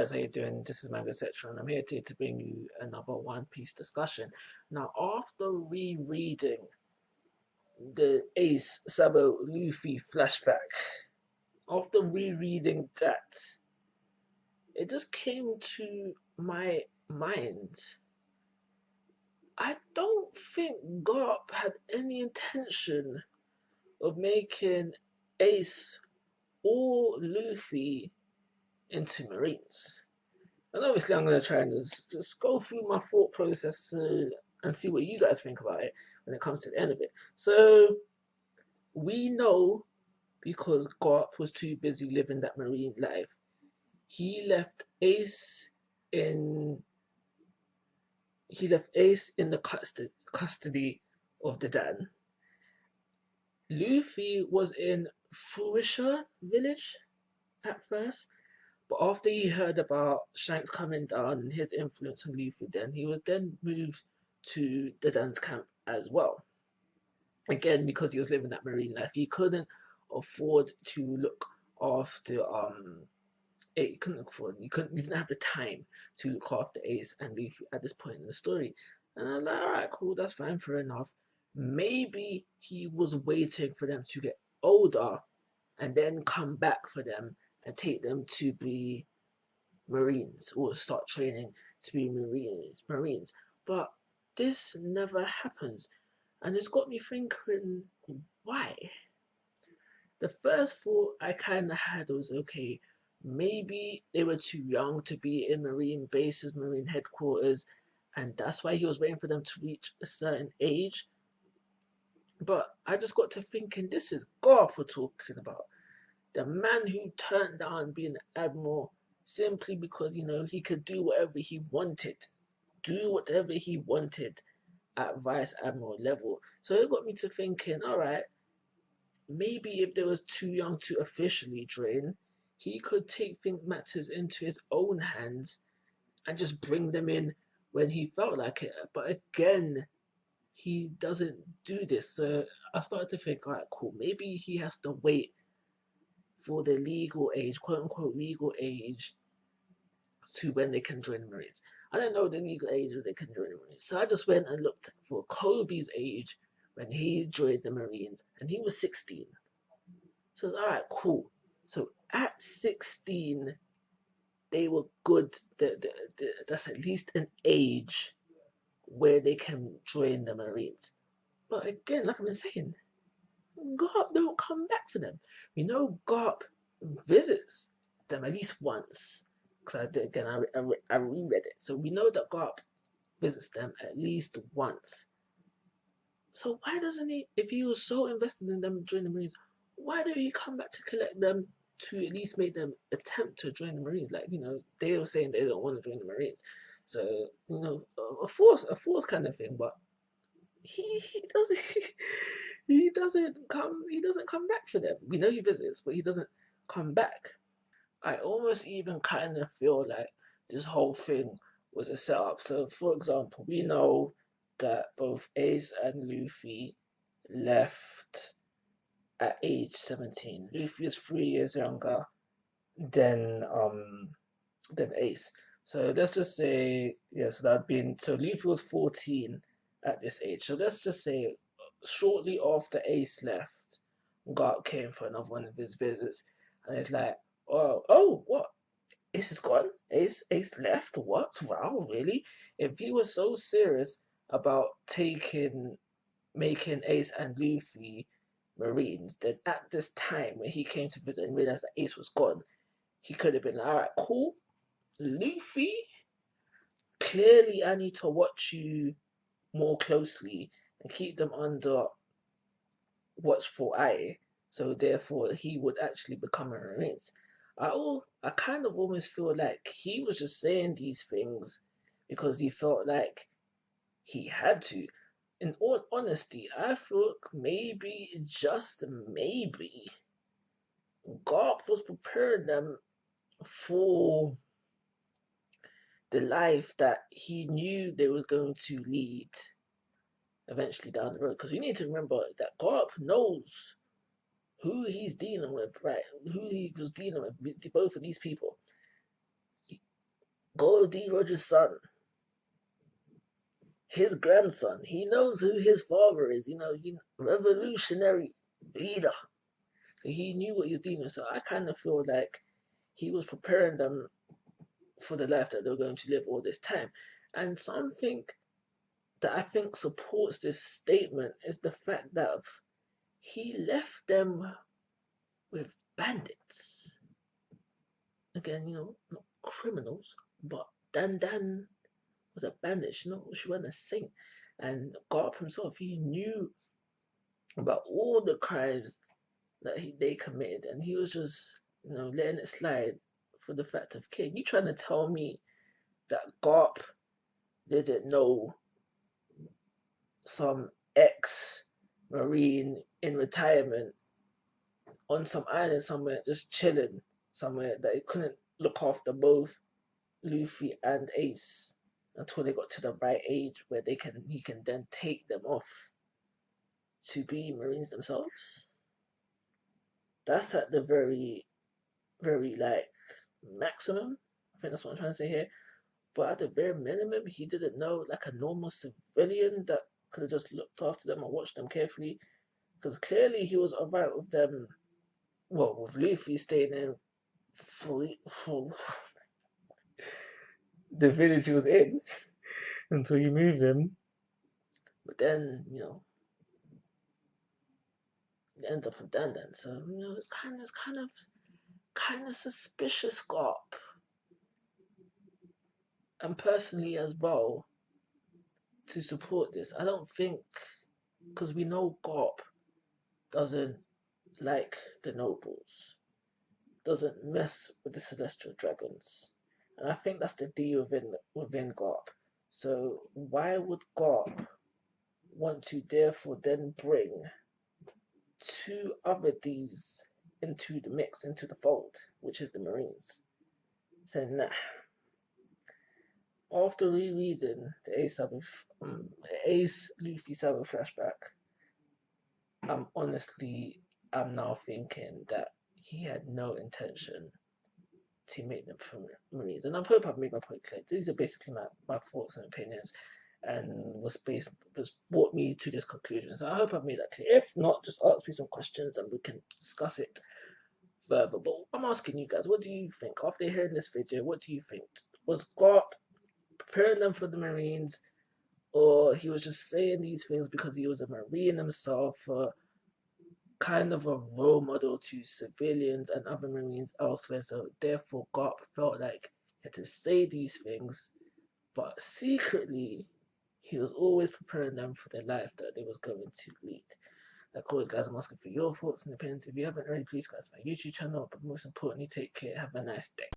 guys, how you doing? This is Manga, etc. And I'm here today to bring you another One Piece discussion. Now, after rereading the Ace Sabo Luffy flashback, after rereading that, it just came to my mind. I don't think Garp had any intention of making Ace or Luffy into Marines. And obviously, I'm going to try and just go through my thought process and see what you guys think about it when it comes to the end of it. So, we know because Garp was too busy living that marine life, he left Ace in the custody of the Dan. Luffy was in Furisha village at first, but after he heard about Shanks coming down and his influence on Luffy, then he was then moved to the Dan's camp as well. Again, because he was living that marine life, he couldn't afford to look after he couldn't afford, he didn't have the time to look after Ace and Luffy at this point in the story. And I'm like, alright, cool, that's fine, fair enough. Maybe he was waiting for them to get older and then come back for them and take them to be Marines or start training to be Marines. But this never happens. And it's got me thinking, why? The first thought I kind of had was, okay, maybe they were too young to be in Marine bases, Marine headquarters, and that's why he was waiting for them to reach a certain age. But I just got to thinking, this is Garp we're talking about. The man who turned down being an admiral simply because, he could do whatever he wanted. Do whatever he wanted at vice admiral level. So it got me to thinking, all right, maybe if they was too young to officially train, he could take matters into his own hands and just bring them in when he felt like it. But again, he doesn't do this. So I started to think, all right, cool, maybe he has to wait for the legal age, quote unquote legal age, to when they can join the Marines. I don't know the legal age when they can join the Marines. So I just went and looked for Kobe's age when he joined the Marines, and he was 16. So all right, cool. So at 16, they were good. That's at least an age where they can join the Marines. But again, like I've been saying, Garp don't come back for them. We know Garp visits them at least once. Because I reread it. So we know that Garp visits them at least once. So why doesn't he, if he was so invested in them joining the Marines, why don't he come back to collect them to at least make them attempt to join the Marines? Like, they were saying they don't want to join the Marines. So, a force kind of thing, but he doesn't he doesn't come back for them. We know he visits, but he doesn't come back. I almost even kind of feel like this whole thing was a setup. So, for example, we know that both Ace and Luffy left at age 17. Luffy is 3 years younger than Ace. So let's just say, so Luffy was 14 at this age. So let's just say shortly after Ace left, Garp came for another one of his visits, and it's like, what? Ace is gone? Ace left? What? Wow, really? If he was so serious about making Ace and Luffy Marines, then at this time when he came to visit and realized that Ace was gone, he could have been like, alright, cool. Luffy, clearly I need to watch you more closely and keep them under watchful eye. So therefore he would actually become a Marines. I kind of almost feel like he was just saying these things because he felt like he had to. In all honesty, I feel maybe, just maybe, Garp was preparing them for the life that he knew they was going to lead eventually down the road. Because you need to remember that Garp knows who he's dealing with, right? Who he was dealing with both of these people. Gold D. Rogers' son, his grandson, he knows who his father is, revolutionary leader. He knew what he was doing. So I kind of feel like he was preparing them for the life that they were going to live all this time. And something that I think supports this statement is the fact that he left them with bandits. Again, not criminals, but Dan was a bandit. She wasn't a saint. And Garp himself, he knew about all the crimes that they committed, and he was just letting it slide for the fact of kid. You trying to tell me that Garp didn't know some ex Marine in retirement on some island somewhere, just chilling somewhere, that he couldn't look after both Luffy and Ace until they got to the right age where he can then take them off to be Marines themselves? That's at the very, very like maximum. I think that's what I'm trying to say here. But at the very minimum, he didn't know, like a normal civilian that could have just looked after them and watched them carefully. Because clearly he was alright with them, well, with Luffy staying in for the village he was in until he moved him. But then, they end up with Dandan. So, it's kind of suspicious, Garp. And personally as well, to support this, I don't think, because we know Garp doesn't like the nobles, doesn't mess with the celestial dragons, and I think that's the deal within Garp. So why would Garp want to therefore then bring two other D's into the mix, into the fold, which is the Marines? So nah. After rereading the Ace Luffy Sabo flashback, I'm now thinking that he had no intention to make them from Marines. And I hope I've made my point clear. These are basically my thoughts and opinions, and was brought me to this conclusion. So I hope I've made that clear. If not, just ask me some questions and we can discuss it further. But I'm asking you guys, what do you think? After hearing this video, what do you think? Was Garp preparing them for the Marines, or he was just saying these things because he was a Marine himself, kind of a role model to civilians and other Marines elsewhere? So therefore, Garp felt like he had to say these things, but secretly, he was always preparing them for the life that they was going to lead. Like always, guys, I'm asking for your thoughts and opinions. If you haven't already, please, guys, my YouTube channel. But most importantly, take care. Have a nice day.